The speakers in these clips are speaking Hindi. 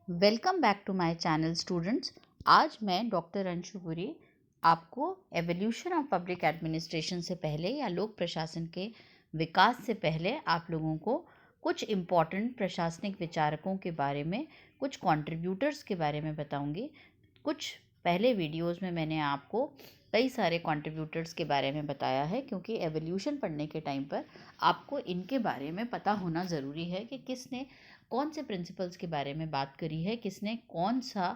Welcome back to my channel students. आज मैं डॉक्टर अंशु पुरी आपको एवोल्यूशन ऑफ पब्लिक एडमिनिस्ट्रेशन से पहले या लोक प्रशासन के विकास से पहले आप लोगों को कुछ इम्पॉर्टेंट प्रशासनिक विचारकों के बारे में, कुछ कंट्रीब्यूटर्स के बारे में बताऊंगी। कुछ पहले वीडियोस में मैंने आपको कई सारे कंट्रीब्यूटर्स के बारे में बताया है, क्योंकि एवोल्यूशन पढ़ने के टाइम पर आपको इनके बारे में पता होना ज़रूरी है कि किसने कौन से प्रिंसिपल्स के बारे में बात करी है, किसने कौन सा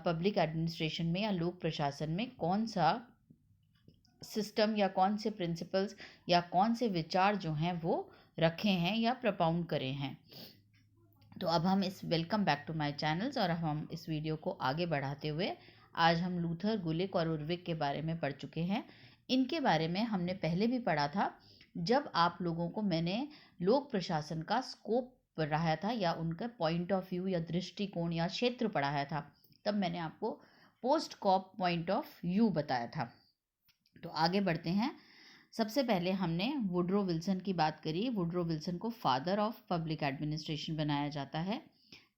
पब्लिक एडमिनिस्ट्रेशन में या लोक प्रशासन में कौन सा सिस्टम या कौन से प्रिंसिपल्स या कौन से विचार जो हैं वो रखे हैं या प्रपाउंड करे हैं। तो अब हम इस welcome back to my channels और हम इस वीडियो को आगे बढ़ाते हुए आज हम लूथर, गुलिक और उर्विक के बारे में पढ़ चुके हैं। इनके बारे में हमने पहले भी पढ़ा था जब आप लोगों को मैंने लोक प्रशासन का स्कोप पढ़ाया था या उनका पॉइंट ऑफ व्यू या दृष्टिकोण या क्षेत्र पढ़ाया था। तब मैंने आपको post cop point of view बताया था। तो आगे बढ़ते हैं। सबसे पहले हमने वुड्रो विल्सन की बात करी। वुड्रो विल्सन को फादर ऑफ पब्लिक एडमिनिस्ट्रेशन बनाया जाता है,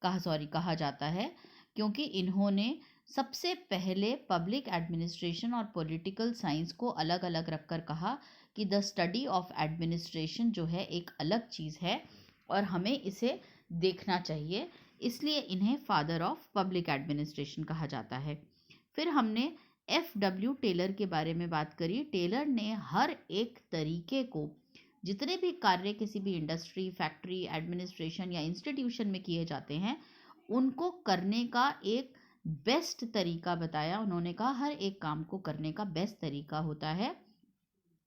कहा जाता है, क्योंकि इन्होंने सबसे पहले पब्लिक एडमिनिस्ट्रेशन और पॉलिटिकल साइंस को अलग अलग रखकर कहा कि द स्टडी ऑफ एडमिनिस्ट्रेशन जो है एक अलग चीज़ है और हमें इसे देखना चाहिए, इसलिए इन्हें फादर ऑफ पब्लिक एडमिनिस्ट्रेशन कहा जाता है। फिर हमने FW टेलर के बारे में बात करी। टेलर ने हर एक तरीके को, जितने भी कार्य किसी भी इंडस्ट्री, फैक्ट्री, एडमिनिस्ट्रेशन या इंस्टीट्यूशन में किए जाते हैं, उनको करने का एक बेस्ट तरीका बताया। उन्होंने कहा हर एक काम को करने का बेस्ट तरीका होता है,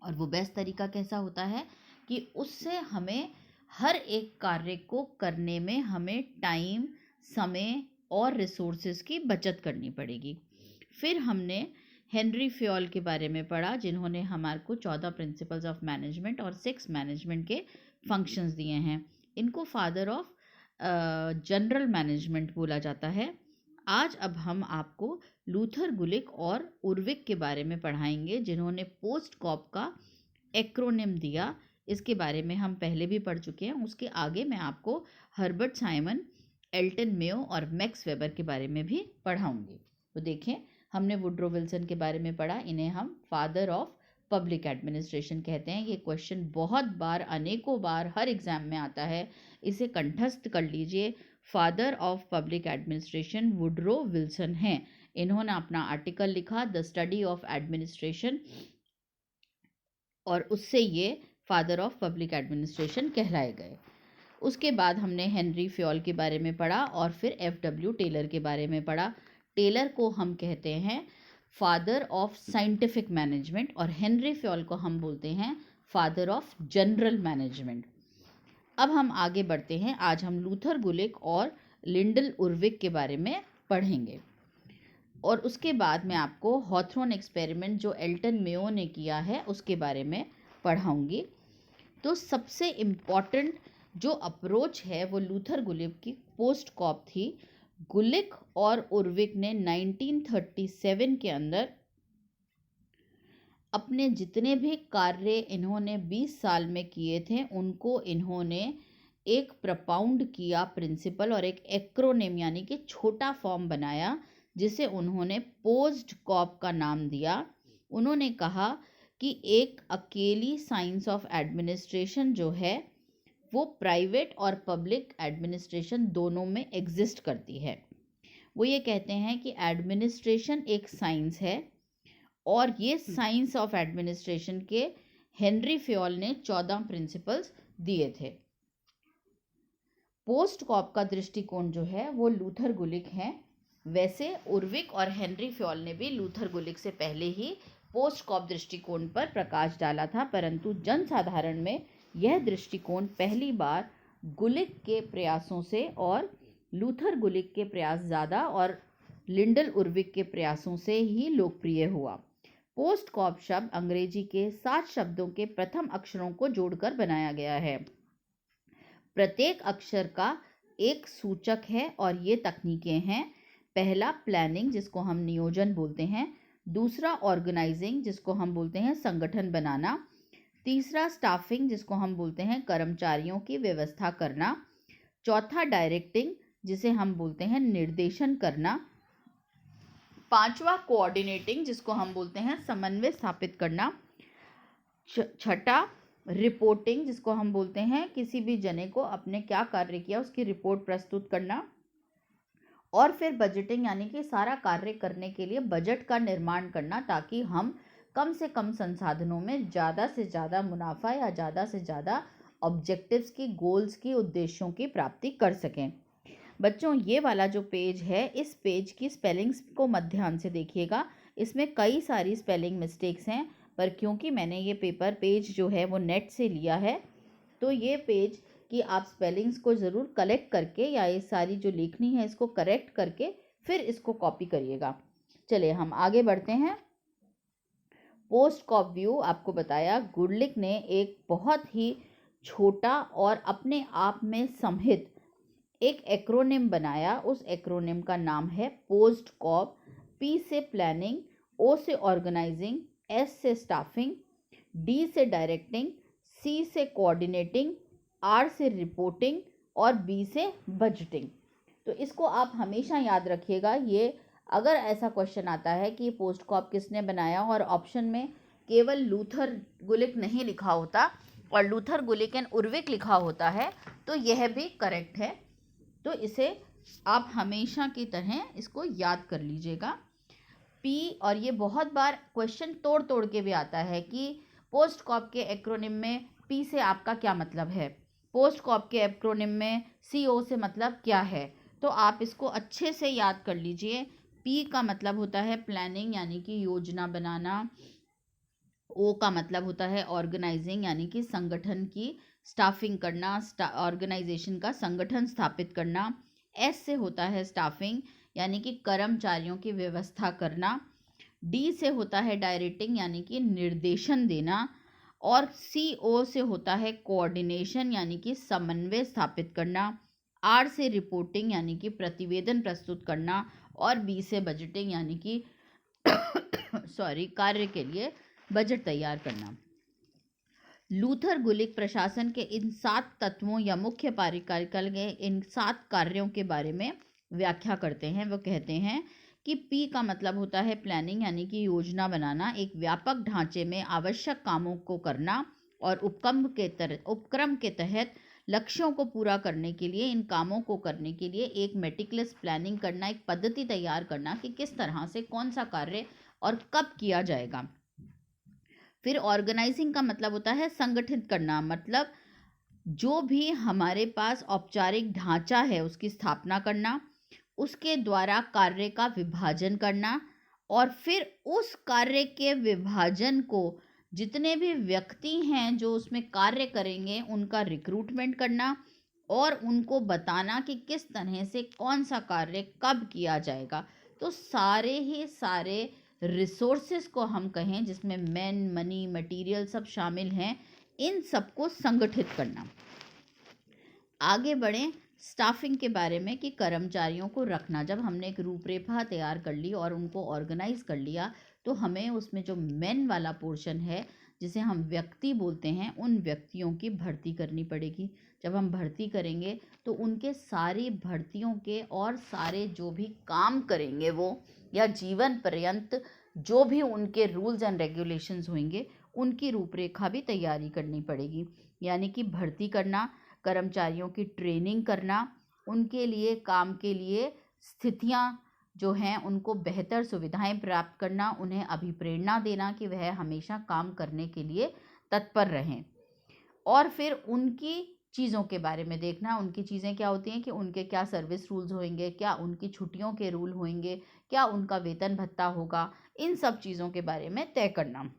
और वो बेस्ट तरीका कैसा होता है कि उससे हमें हर एक कार्य को करने में हमें टाइम, समय और रिसोर्सेज की बचत करनी पड़ेगी। फिर हमने हेनरी फ्योल के बारे में पढ़ा, जिन्होंने हमारे को 14 प्रिंसिपल्स ऑफ मैनेजमेंट और 6 मैनेजमेंट के फंक्शंस दिए हैं। इनको फादर ऑफ जनरल मैनेजमेंट बोला जाता है। आज अब हम आपको लूथर, गुलिक और उर्विक के बारे में पढ़ाएंगे, जिन्होंने पोस्ट कॉप का एक्रोनिम दिया। इसके बारे में हम पहले भी पढ़ चुके हैं। उसके आगे मैं आपको हर्बर्ट साइमन, एल्टन मेयो और मैक्स वेबर के बारे में भी पढ़ाऊंगी। तो देखें, हमने वुड्रो विल्सन के बारे में पढ़ा। इन्हें हम फादर ऑफ पब्लिक एडमिनिस्ट्रेशन कहते हैं। ये क्वेश्चन बहुत बार, अनेकों बार हर एग्जाम में आता है, इसे कंठस्थ कर लीजिए। Father of public administration Woodrow Wilson हैं। इन्होंने अपना आर्टिकल लिखा द स्टडी ऑफ एडमिनिस्ट्रेशन, और उससे ये फादर ऑफ पब्लिक एडमिनिस्ट्रेशन कहलाए गए। उसके बाद हमने हेनरी फ्योल के बारे में पढ़ा और फिर FW टेलर के बारे में पढ़ा। टेलर को हम कहते हैं फादर ऑफ साइंटिफिक मैनेजमेंट और हेनरी फ्योल को हम बोलते हैं फादर ऑफ जनरल मैनेजमेंट। अब हम आगे बढ़ते हैं। आज हम लूथर, गुलिक और लिंडल उर्विक के बारे में पढ़ेंगे, और उसके बाद मैं आपको हॉथरॉन एक्सपेरिमेंट जो एल्टन मेयो ने किया है उसके बारे में पढ़ाऊंगी। तो सबसे इम्पॉर्टेंट जो अप्रोच है वो लूथर, गुलिक की पोस्ट कॉप थी। गुलिक और उर्विक ने 1937 के अंदर अपने जितने भी कार्य इन्होंने 20 साल में किए थे, उनको इन्होंने एक प्रपाउंड किया प्रिंसिपल और एक एक्रोनिम यानी कि छोटा फॉर्म बनाया, जिसे उन्होंने पोस्ट कॉप का नाम दिया। उन्होंने कहा कि एक अकेली साइंस ऑफ एडमिनिस्ट्रेशन जो है वो प्राइवेट और पब्लिक एडमिनिस्ट्रेशन दोनों में एग्जिस्ट करती है। वो ये कहते हैं कि एडमिनिस्ट्रेशन एक साइंस है, और ये साइंस ऑफ एडमिनिस्ट्रेशन के हेनरी फ्योल ने 14 प्रिंसिपल्स दिए थे। पोस्ट कॉप का दृष्टिकोण जो है वो लूथर, गुलिक हैं। वैसे उर्विक और हेनरी फ्योल ने भी लूथर, गुलिक से पहले ही पोस्ट कॉप दृष्टिकोण पर प्रकाश डाला था, परंतु जनसाधारण में यह दृष्टिकोण पहली बार गुलिक के प्रयासों से, और लूथर, गुलिक के प्रयास ज़्यादा और लिंडल, उर्विक के प्रयासों से ही लोकप्रिय हुआ। पोस्ट कॉप शब्द अंग्रेजी के 7 शब्दों के प्रथम अक्षरों को जोड़कर बनाया गया है। प्रत्येक अक्षर का एक सूचक है और ये तकनीकें हैं। पहला प्लानिंग, जिसको हम नियोजन बोलते हैं। दूसरा ऑर्गेनाइजिंग, जिसको हम बोलते हैं संगठन बनाना। तीसरा स्टाफिंग, जिसको हम बोलते हैं कर्मचारियों की व्यवस्था करना। चौथा डायरेक्टिंग, जिसे हम बोलते हैं निर्देशन करना। पांचवा कोऑर्डिनेटिंग, जिसको हम बोलते हैं समन्वय स्थापित करना। छठा रिपोर्टिंग, जिसको हम बोलते हैं किसी भी जने को अपने क्या कार्य किया उसकी रिपोर्ट प्रस्तुत करना। और फिर बजटिंग, यानी कि सारा कार्य करने के लिए बजट का निर्माण करना, ताकि हम कम से कम संसाधनों में ज़्यादा से ज़्यादा मुनाफा या ज़्यादा से ज़्यादा ऑब्जेक्टिव्स की, गोल्स की, उद्देश्यों की प्राप्ति कर सकें। बच्चों, ये वाला जो पेज है, इस पेज की स्पेलिंग्स को मत ध्यान से देखिएगा। इसमें कई सारी स्पेलिंग मिस्टेक्स हैं, पर क्योंकि मैंने ये पेज जो है वो नेट से लिया है, तो ये पेज कि आप स्पेलिंग्स को ज़रूर कलेक्ट करके या ये सारी जो लिखनी है इसको करेक्ट करके फिर इसको कॉपी करिएगा। चलिए हम आगे बढ़ते हैं। पोस्ट कॉप व्यू, आपको बताया गुडलिक ने एक बहुत ही छोटा और अपने आप में समहित एक एक्रोनिम बनाया। उस एक्रोनिम का नाम है पोस्ट कॉप। पी से प्लानिंग, ओ से ऑर्गेनाइजिंग, एस से स्टाफिंग, डी से डायरेक्टिंग, सी से कोऑर्डिनेटिंग, आर से रिपोर्टिंग और बी से बजटिंग। तो इसको आप हमेशा याद रखिएगा। ये अगर ऐसा क्वेश्चन आता है कि पोस्ट कॉप किसने बनाया और ऑप्शन में केवल लूथर गुलिक नहीं लिखा होता और लूथर गुलिक एंड उर्विक लिखा होता है, तो यह भी करेक्ट है। तो इसे आप हमेशा की तरह इसको याद कर लीजिएगा। पी, और ये बहुत बार क्वेश्चन तोड़ तोड़ के भी आता है कि पोस्ट कॉप के एक्रोनिम में पी से आपका क्या मतलब है, पोस्ट कॉप के एक्रोनिम में सीओ से मतलब क्या है। तो आप इसको अच्छे से याद कर लीजिए। पी का मतलब होता है प्लानिंग, यानी कि योजना बनाना। ओ का मतलब होता है ऑर्गेनाइजिंग, यानी कि संगठन की स्टाफिंग करना, ऑर्गेनाइजेशन का संगठन स्थापित करना। एस से होता है स्टाफिंग, यानी कि कर्मचारियों की व्यवस्था करना। डी से होता है डायरेक्टिंग, यानी कि निर्देशन देना। और सी ओ से होता है कोऑर्डिनेशन, यानी कि समन्वय स्थापित करना। आर से रिपोर्टिंग, यानी कि प्रतिवेदन प्रस्तुत करना। और बी से बजटिंग, यानी कि कार्य के लिए बजट तैयार करना। लूथर गुलिक प्रशासन के इन 7 तत्वों या मुख्य कार्यकाल के इन 7 कार्यों के बारे में व्याख्या करते हैं। वो कहते हैं कि पी का मतलब होता है प्लानिंग, यानी कि योजना बनाना, एक व्यापक ढांचे में आवश्यक कामों को करना और उपक्रम के तहत लक्ष्यों को पूरा करने के लिए, इन कामों को करने के लिए एक मेटिकुलस प्लानिंग करना, एक पद्धति तैयार करना कि किस तरह से कौन सा कार्य और कब किया जाएगा। फिर ऑर्गेनाइजिंग का मतलब होता है संगठित करना, मतलब जो भी हमारे पास औपचारिक ढांचा है उसकी स्थापना करना, उसके द्वारा कार्य का विभाजन करना और फिर उस कार्य के विभाजन को जितने भी व्यक्ति हैं जो उसमें कार्य करेंगे उनका रिक्रूटमेंट करना और उनको बताना कि किस तरह से कौन सा कार्य कब किया जाएगा। तो सारे ही सारे रिसोर्सेस को हम कहें, जिसमें मैन, मनी, मटेरियल सब शामिल हैं, इन सबको संगठित करना। आगे बढ़ें स्टाफिंग के बारे में कि कर्मचारियों को रखना। जब हमने एक रूपरेखा तैयार कर ली और उनको ऑर्गेनाइज कर लिया, तो हमें उसमें जो मैन वाला पोर्शन है जिसे हम व्यक्ति बोलते हैं, उन व्यक्तियों की भर्ती करनी पड़ेगी। जब हम भर्ती करेंगे तो उनके सारी भर्तियों के और सारे जो भी काम करेंगे वो, या जीवन पर्यंत जो भी उनके रूल्स एंड रेगुलेशंस होंगे, उनकी रूपरेखा भी तैयारी करनी पड़ेगी। यानी कि भर्ती करना, कर्मचारियों की ट्रेनिंग करना, उनके लिए काम के लिए स्थितियां जो हैं उनको बेहतर सुविधाएं प्राप्त करना, उन्हें अभिप्रेरणा देना कि वह हमेशा काम करने के लिए तत्पर रहें। और फिर उनकी चीज़ों के बारे में देखना, उनकी चीज़ें क्या होती हैं कि उनके क्या सर्विस रूल्स होंगे, क्या उनकी छुट्टियों के रूल होंगे, क्या उनका वेतन भत्ता होगा, इन सब चीज़ों के बारे में तय करना।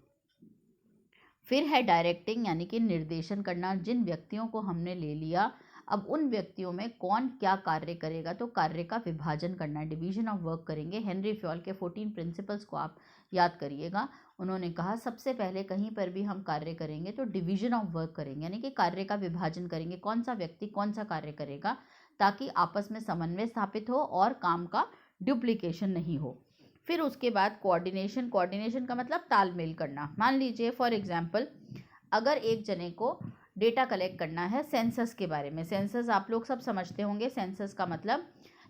फिर है डायरेक्टिंग, यानी कि निर्देशन करना। जिन व्यक्तियों को हमने ले लिया, अब उन व्यक्तियों में कौन क्या कार्य करेगा, तो कार्य का विभाजन करना, डिवीजन ऑफ वर्क करेंगे। हेनरी फ्योल के 14 प्रिंसिपल्स को आप याद करिएगा। उन्होंने कहा सबसे पहले कहीं पर भी हम कार्य करेंगे तो डिवीजन ऑफ वर्क करेंगे, यानी कि कार्य का विभाजन करेंगे, कौन सा व्यक्ति कौन सा कार्य करेगा, ताकि आपस में समन्वय स्थापित हो और काम का डुप्लीकेशन नहीं हो। फिर उसके बाद कोऑर्डिनेशन का मतलब तालमेल करना। मान लीजिए फॉर एग्जांपल, अगर एक जने को डेटा कलेक्ट करना है सेंसस के बारे में। सेंसस आप लोग सब समझते होंगे। सेंसस का मतलब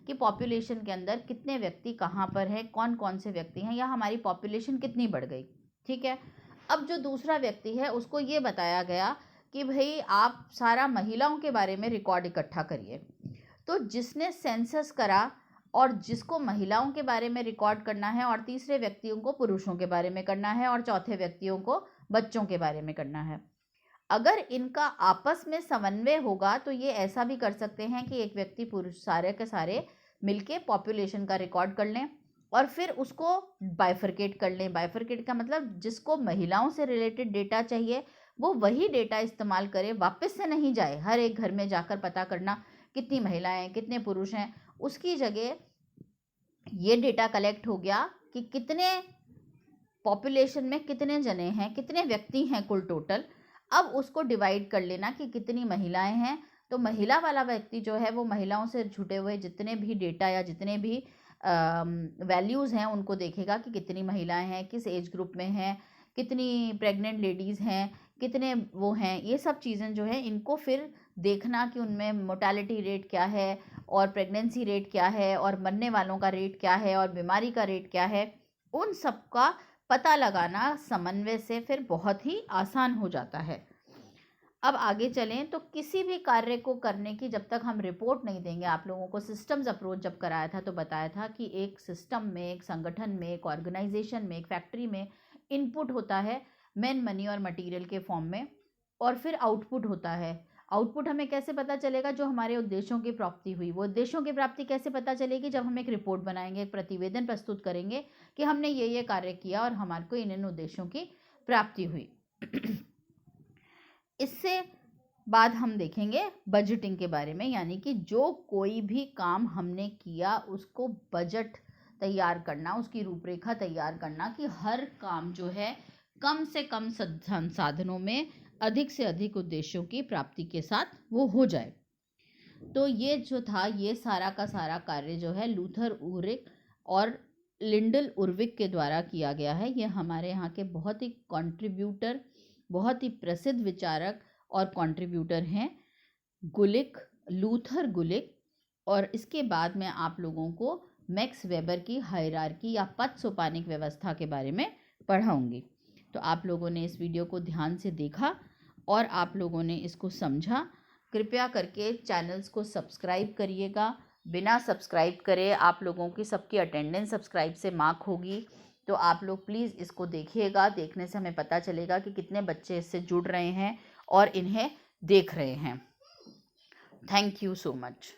कि पॉपुलेशन के अंदर कितने व्यक्ति कहाँ पर हैं, कौन कौन से व्यक्ति हैं, या हमारी पॉपुलेशन कितनी बढ़ गई। ठीक है। अब जो दूसरा व्यक्ति है उसको ये बताया गया कि भाई आप सारा महिलाओं के बारे में रिकॉर्ड इकट्ठा करिए। तो जिसने सेंसस करा और जिसको महिलाओं के बारे में रिकॉर्ड करना है, और तीसरे व्यक्तियों को पुरुषों के बारे में करना है, और चौथे व्यक्तियों को बच्चों के बारे में करना है। अगर इनका आपस में समन्वय होगा तो ये ऐसा भी कर सकते हैं कि एक व्यक्ति पुरुष सारे के सारे मिलके पॉपुलेशन का रिकॉर्ड कर लें और फिर उसको बाइफरकेट कर लें। बाइफरकेट का मतलब जिसको महिलाओं से रिलेटेड डेटा चाहिए वो वही डेटा इस्तेमाल करे, वापस से नहीं जाए हर एक घर में जाकर पता करना कितनी महिलाएं हैं कितने पुरुष हैं। उसकी जगह ये डेटा कलेक्ट हो गया कि कितने पॉपुलेशन में कितने जने हैं, कितने व्यक्ति हैं कुल टोटल। अब उसको डिवाइड कर लेना कि कितनी महिलाएं हैं। तो महिला वाला व्यक्ति जो है वो महिलाओं से जुड़े हुए जितने भी डेटा या जितने भी वैल्यूज़ हैं उनको देखेगा कि कितनी महिलाएं हैं, किस एज ग्रुप में हैं, कितनी प्रेग्नेंट लेडीज़ हैं, कितने वो हैं। ये सब चीज़ें जो है इनको फिर देखना कि उनमें मोर्टालिटी रेट क्या है और प्रेगनेंसी रेट क्या है और मरने वालों का रेट क्या है और बीमारी का रेट क्या है। उन सब का पता लगाना समन्वय से फिर बहुत ही आसान हो जाता है। अब आगे चलें तो किसी भी कार्य को करने की जब तक हम रिपोर्ट नहीं देंगे, आप लोगों को सिस्टम्स अप्रोच जब कराया था तो बताया था कि एक सिस्टम में, एक संगठन में, एक ऑर्गेनाइजेशन में, एक फैक्ट्री में इनपुट होता है मैन, मनी और मटेरियल के फॉर्म में, और फिर आउटपुट होता है। आउटपुट हमें कैसे पता चलेगा? जो हमारे उद्देश्यों की प्राप्ति हुई। वो उद्देश्यों की प्राप्ति कैसे पता चलेगी? जब हम एक रिपोर्ट बनाएंगे, एक प्रतिवेदन प्रस्तुत करेंगे कि हमने ये कार्य किया और हमारे को इन उद्देश्यों की प्राप्ति हुई। इससे बाद हम देखेंगे बजटिंग के बारे में, यानी कि जो कोई भी काम हमने किया उसको बजट तैयार करना, उसकी रूपरेखा तैयार करना कि हर काम जो है कम से कम संसाधनों में अधिक से अधिक उद्देश्यों की प्राप्ति के साथ वो हो जाए। तो ये जो था ये सारा का सारा कार्य जो है लूथर उरिक और लिंडल उर्विक के द्वारा किया गया है। ये हमारे यहाँ के बहुत ही कंट्रीब्यूटर, बहुत ही प्रसिद्ध विचारक और कंट्रीब्यूटर हैं गुलिक, लूथर गुलिक। और इसके बाद मैं आप लोगों को मैक्स वेबर की हायरार्की या पद सोपानिक व्यवस्था के बारे में पढ़ाऊंगी। तो आप लोगों ने इस वीडियो को ध्यान से देखा और आप लोगों ने इसको समझा। कृपया करके चैनल्स को सब्सक्राइब करिएगा। बिना सब्सक्राइब करे आप लोगों की सबकी अटेंडेंस सब्सक्राइब से मार्क होगी, तो आप लोग प्लीज़ इसको देखिएगा। देखने से हमें पता चलेगा कि कितने बच्चे इससे जुड़ रहे हैं और इन्हें देख रहे हैं। Thank you so much.